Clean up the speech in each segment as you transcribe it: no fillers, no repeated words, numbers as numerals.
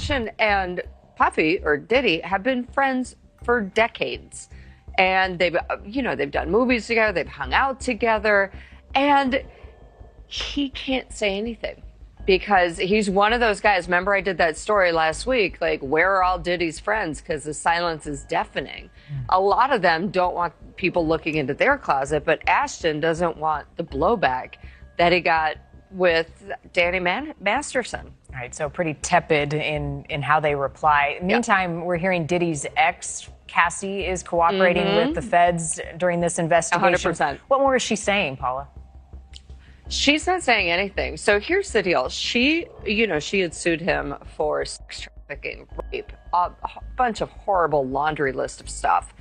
Ashton and Puffy, or Diddy, have been friends for decades. And they've done movies together, they've hung out together, and he can't say anything because he's one of those guys. Remember I did that story last week, like, where are all Diddy's friends? Because the silence is deafening. A lot of them don't want people looking into their closet, but Ashton doesn't want the blowback that he got with Danny Masterson. All right, so pretty tepid in how they reply. Meantime, we're hearing Diddy's ex, Cassie, is cooperating with the feds during this investigation. 100%. What more is she saying, Paula? She's not saying anything. So here's the deal. She had sued him for sex trafficking, rape, a bunch of horrible laundry list of stuff.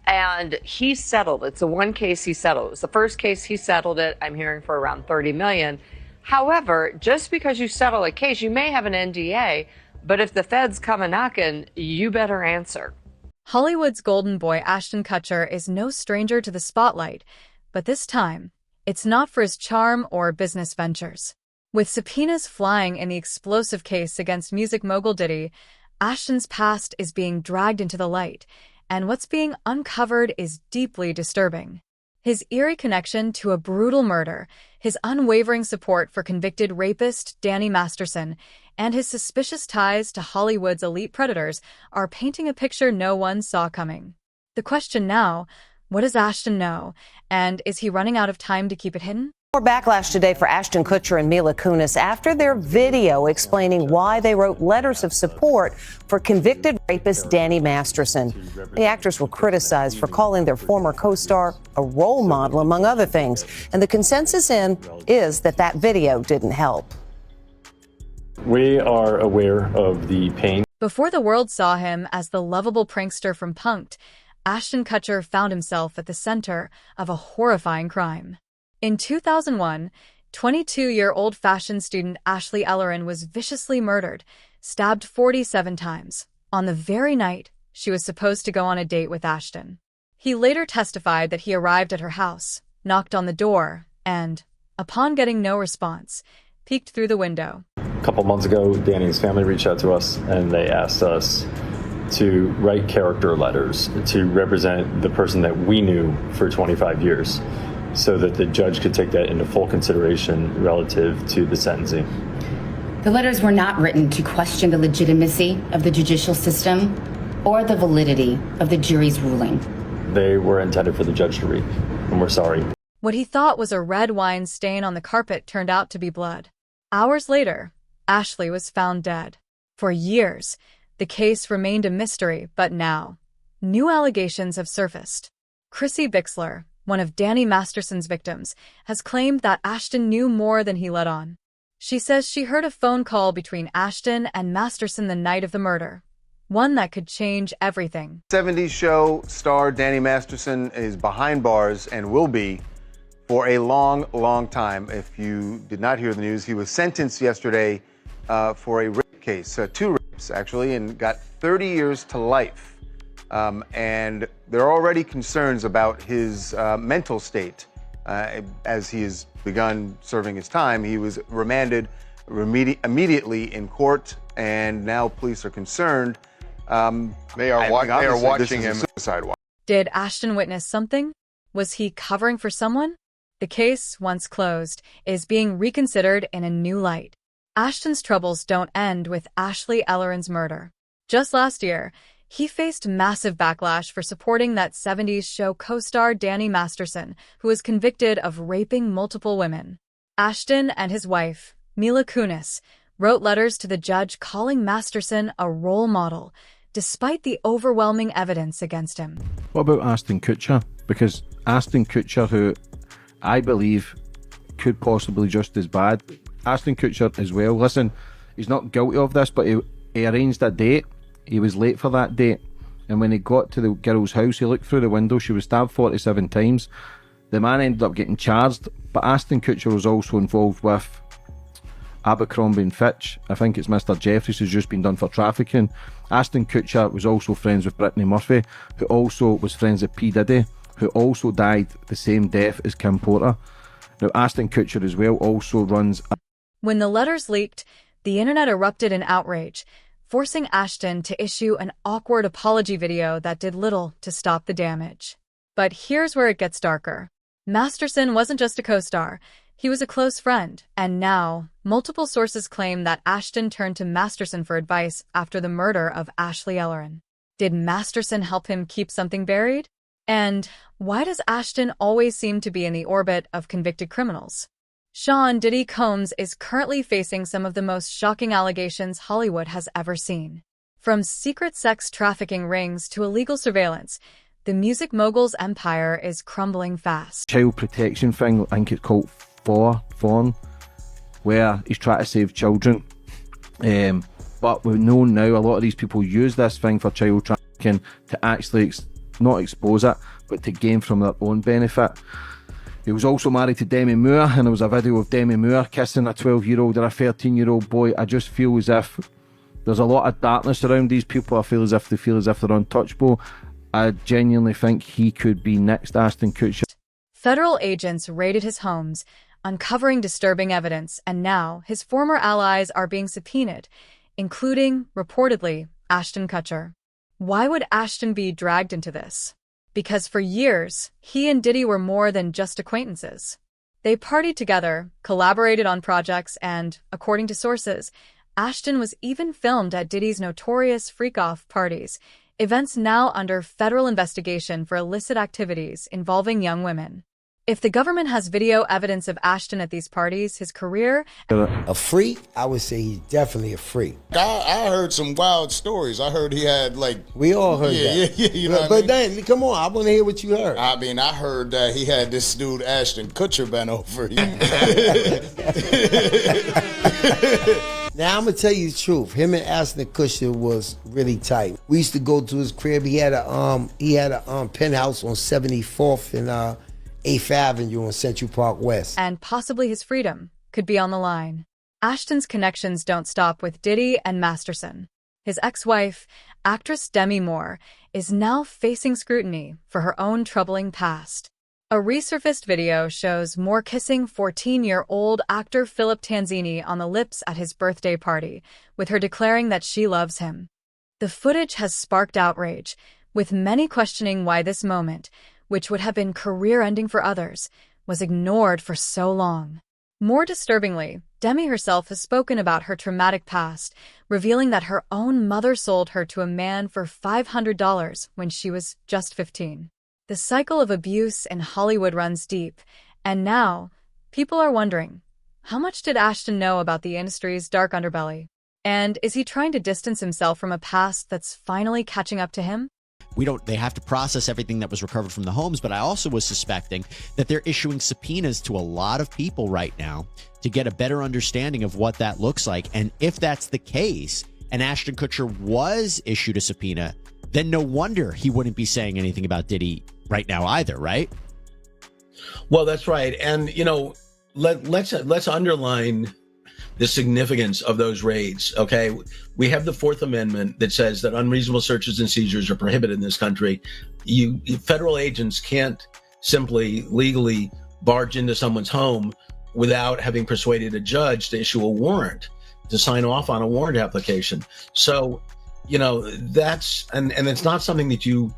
And he settled. It's the one case he settled. It was the first case he settled it. I'm hearing for around $30 million. However, just because you settle a case, you may have an NDA, but if the feds come a knocking, you better answer. Hollywood's golden boy Ashton Kutcher is no stranger to the spotlight, but this time, it's not for his charm or business ventures. With subpoenas flying in the explosive case against music mogul Diddy, Ashton's past is being dragged into the light, and what's being uncovered is deeply disturbing. His eerie connection to a brutal murder, his unwavering support for convicted rapist Danny Masterson, and his suspicious ties to Hollywood's elite predators are painting a picture no one saw coming. The question now, what does Ashton know? And is he running out of time to keep it hidden? More backlash today for Ashton Kutcher and Mila Kunis after their video explaining why they wrote letters of support for convicted rapist Danny Masterson. The actors were criticized for calling their former co-star a role model, among other things. And the consensus is that video didn't help. We are aware of the pain. Before the world saw him as the lovable prankster from Punk'd, Ashton Kutcher found himself at the center of a horrifying crime. In 2001, 22-year-old fashion student Ashley Ellerin was viciously murdered, stabbed 47 times, on the very night she was supposed to go on a date with Ashton. He later testified that he arrived at her house, knocked on the door, and, upon getting no response, peeked through the window. A couple months ago, Danny's family reached out to us and they asked us to write character letters to represent the person that we knew for 25 years. So that the judge could take that into full consideration relative to the sentencing. The letters were not written to question the legitimacy of the judicial system or the validity of the jury's ruling. They were intended for the judge to read, and we're sorry. What he thought was a red wine stain on the carpet turned out to be blood. Hours later, Ashley was found dead. For years, the case remained a mystery, but now, new allegations have surfaced. Chrissy Bixler, one of Danny Masterson's victims, has claimed that Ashton knew more than he let on. She says she heard a phone call between Ashton and Masterson the night of the murder, one that could change everything. 70s show star Danny Masterson is behind bars and will be for a long, long time. If you did not hear the news, he was sentenced yesterday for a rape case, 2 rapes actually, and got 30 years to life. And there are already concerns about his mental state as he has begun serving his time. He was remanded immediately in court, and now police are concerned. They are watching him. Suicide watch. Did Ashton witness something? Was he covering for someone? The case, once closed, is being reconsidered in a new light. Ashton's troubles don't end with Ashley Ellerin's murder. Just last year, he faced massive backlash for supporting that 70s show co-star Danny Masterson, who was convicted of raping multiple women. Ashton and his wife, Mila Kunis, wrote letters to the judge calling Masterson a role model, despite the overwhelming evidence against him. What about Ashton Kutcher? Because Ashton Kutcher, who I believe could possibly just as bad, Ashton Kutcher as well, listen, he's not guilty of this, but he arranged a date. He was late for that date, and when he got to the girl's house, he looked through the window. She was stabbed 47 times. The man ended up getting charged, but Ashton Kutcher was also involved with Abercrombie & Fitch. I think it's Mr. Jeffries who's just been done for trafficking. Ashton Kutcher was also friends with Brittany Murphy, who also was friends with P. Diddy, who also died the same death as Kim Porter. Now, Ashton Kutcher as well also runs... When the letters leaked, the internet erupted in outrage. forcing Ashton to issue an awkward apology video that did little to stop the damage. But here's where it gets darker. Masterson wasn't just a co-star. He was a close friend, and now, multiple sources claim that Ashton turned to Masterson for advice after the murder of Ashley Ellerin. Did Masterson help him keep something buried? And why does Ashton always seem to be in the orbit of convicted criminals? Sean Diddy Combs is currently facing some of the most shocking allegations Hollywood has ever seen. From secret sex trafficking rings to illegal surveillance, the music mogul's empire is crumbling fast. Child protection thing, I think it's called Fawn, where he's trying to save children. But we know now a lot of these people use this thing for child trafficking to actually not expose it, but to gain from their own benefit. He was also married to Demi Moore, and there was a video of Demi Moore kissing a 12-year-old or a 13-year-old boy. I just feel as if there's a lot of darkness around these people. I feel as if they feel as if they're untouchable. I genuinely think he could be next Ashton Kutcher. Federal agents raided his homes, uncovering disturbing evidence, and now his former allies are being subpoenaed, including, reportedly, Ashton Kutcher. Why would Ashton be dragged into this? Because for years, he and Diddy were more than just acquaintances. They partied together, collaborated on projects, and, according to sources, Ashton was even filmed at Diddy's notorious freak-off parties, events now under federal investigation for illicit activities involving young women. If the government has video evidence of Ashton at these parties, his career... A freak? I would say he's definitely a freak. I heard some wild stories. I heard he had, like... We all heard that. Yeah, you know what I mean? But then, come on, I want to hear what you heard. I mean, I heard that he had this dude, Ashton Kutcher, bent over. Now, I'm going to tell you the truth. Him and Ashton Kutcher was really tight. We used to go to his crib. He had a penthouse on 74th and 8th Avenue on Central Park West. And possibly his freedom could be on the line. Ashton's connections don't stop with Diddy and Masterson. His ex-wife, actress Demi Moore, is now facing scrutiny for her own troubling past. A resurfaced video shows Moore kissing 14-year-old actor Philip Tanzini on the lips at his birthday party, with her declaring that she loves him. The footage has sparked outrage, with many questioning why this moment, which would have been career-ending for others, was ignored for so long. More disturbingly, Demi herself has spoken about her traumatic past, revealing that her own mother sold her to a man for $500 when she was just 15. The cycle of abuse in Hollywood runs deep, and now, people are wondering, how much did Ashton know about the industry's dark underbelly? And is he trying to distance himself from a past that's finally catching up to him? They have to process everything that was recovered from the homes, but I also was suspecting that they're issuing subpoenas to a lot of people right now to get a better understanding of what that looks like. And if that's the case, and Ashton Kutcher was issued a subpoena, then no wonder he wouldn't be saying anything about Diddy right now either, right? Well, that's right. And, you know, let's underline the significance of those raids, okay? We have the Fourth Amendment that says that unreasonable searches and seizures are prohibited in this country. Federal agents can't simply legally barge into someone's home without having persuaded a judge to issue a warrant, to sign off on a warrant application. So, you know, that's, and it's not something that you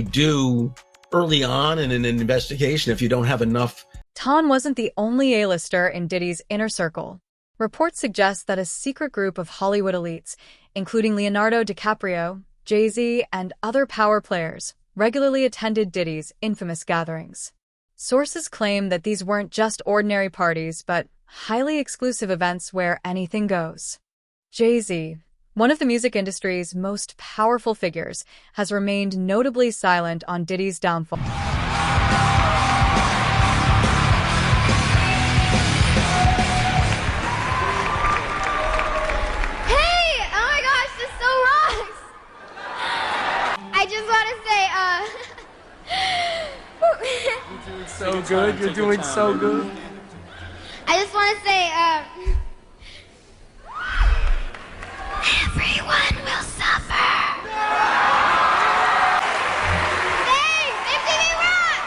do early on in an investigation if you don't have enough. Ton wasn't the only A-lister in Diddy's inner circle. Reports suggest that a secret group of Hollywood elites, including Leonardo DiCaprio, Jay-Z, and other power players, regularly attended Diddy's infamous gatherings. Sources claim that these weren't just ordinary parties, but highly exclusive events where anything goes. Jay-Z, one of the music industry's most powerful figures, has remained notably silent on Diddy's downfall. So good, you're doing so good. I just want to say, everyone will suffer. Thanks, MTV Rock!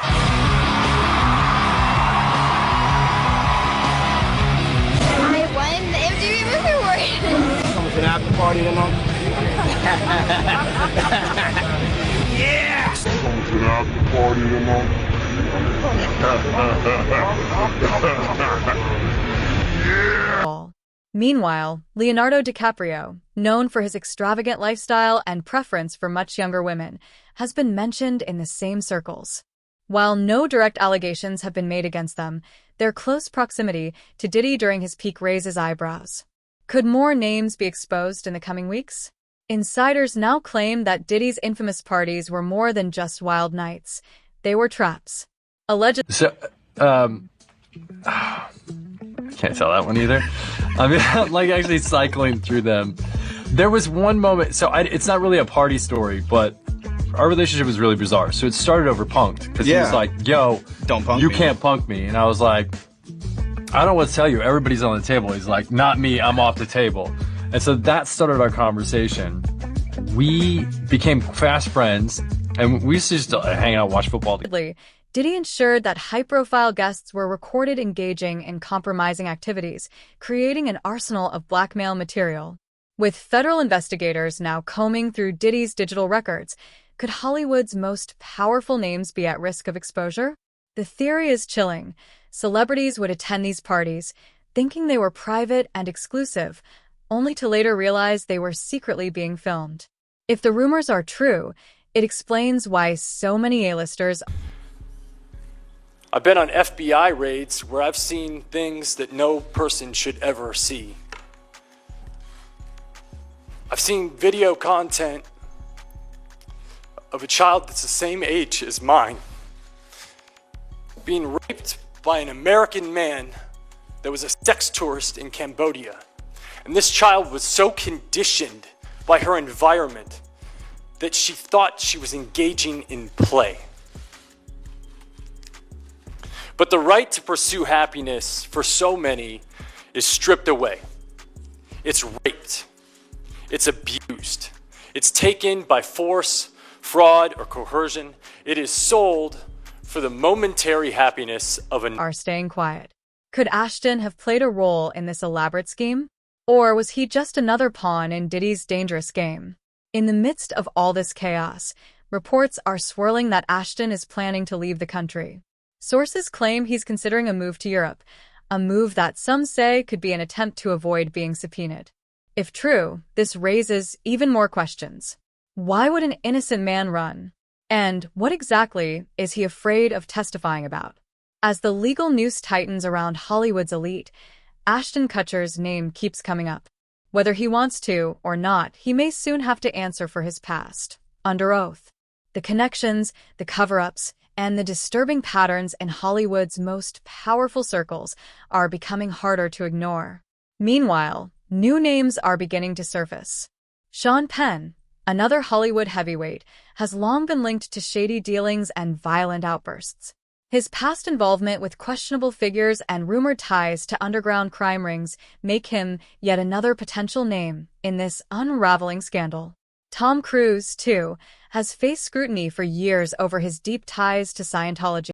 I won the MTV Movie Award. Coming to the after party tonight? Yeah! Going to the after party tonight? Yeah! Meanwhile, Leonardo DiCaprio, known for his extravagant lifestyle and preference for much younger women, has been mentioned in the same circles. While no direct allegations have been made against them, their close proximity to Diddy during his peak raises eyebrows. Could more names be exposed in the coming weeks? Insiders now claim that Diddy's infamous parties were more than just wild nights. They were traps. Allegedly. So, can't tell that one either. I mean, I'm like actually cycling through them. There was one moment, so it's not really a party story, but our relationship was really bizarre. So it started over punked, because he was like, yo, don't punk you me. Can't punk me. And I was like, I don't know what to tell you. Everybody's on the table. He's like, not me, I'm off the table. And so that started our conversation. We became fast friends, and we used to just hang out and watch football together. Diddy ensured that high-profile guests were recorded engaging in compromising activities, creating an arsenal of blackmail material. With federal investigators now combing through Diddy's digital records, could Hollywood's most powerful names be at risk of exposure? The theory is chilling. Celebrities would attend these parties, thinking they were private and exclusive, only to later realize they were secretly being filmed. If the rumors are true, it explains why so many A-listers... I've been on FBI raids where I've seen things that no person should ever see. I've seen video content of a child that's the same age as mine being raped by an American man that was a sex tourist in Cambodia. And this child was so conditioned by her environment that she thought she was engaging in play. But the right to pursue happiness for so many is stripped away. It's raped. It's abused. It's taken by force, fraud, or coercion. It is sold for the momentary happiness of an... are staying quiet. Could Ashton have played a role in this elaborate scheme? Or was he just another pawn in Diddy's dangerous game? In the midst of all this chaos, reports are swirling that Ashton is planning to leave the country. Sources claim he's considering a move to Europe, a move that some say could be an attempt to avoid being subpoenaed. If true, this raises even more questions. Why would an innocent man run? And what exactly is he afraid of testifying about? As the legal noose tightens around Hollywood's elite, Ashton Kutcher's name keeps coming up. Whether he wants to or not, he may soon have to answer for his past, under oath. The connections, the cover-ups, and the disturbing patterns in Hollywood's most powerful circles are becoming harder to ignore. Meanwhile, new names are beginning to surface. Sean Penn, another Hollywood heavyweight, has long been linked to shady dealings and violent outbursts. His past involvement with questionable figures and rumored ties to underground crime rings make him yet another potential name in this unraveling scandal. Tom Cruise, too, has faced scrutiny for years over his deep ties to Scientology.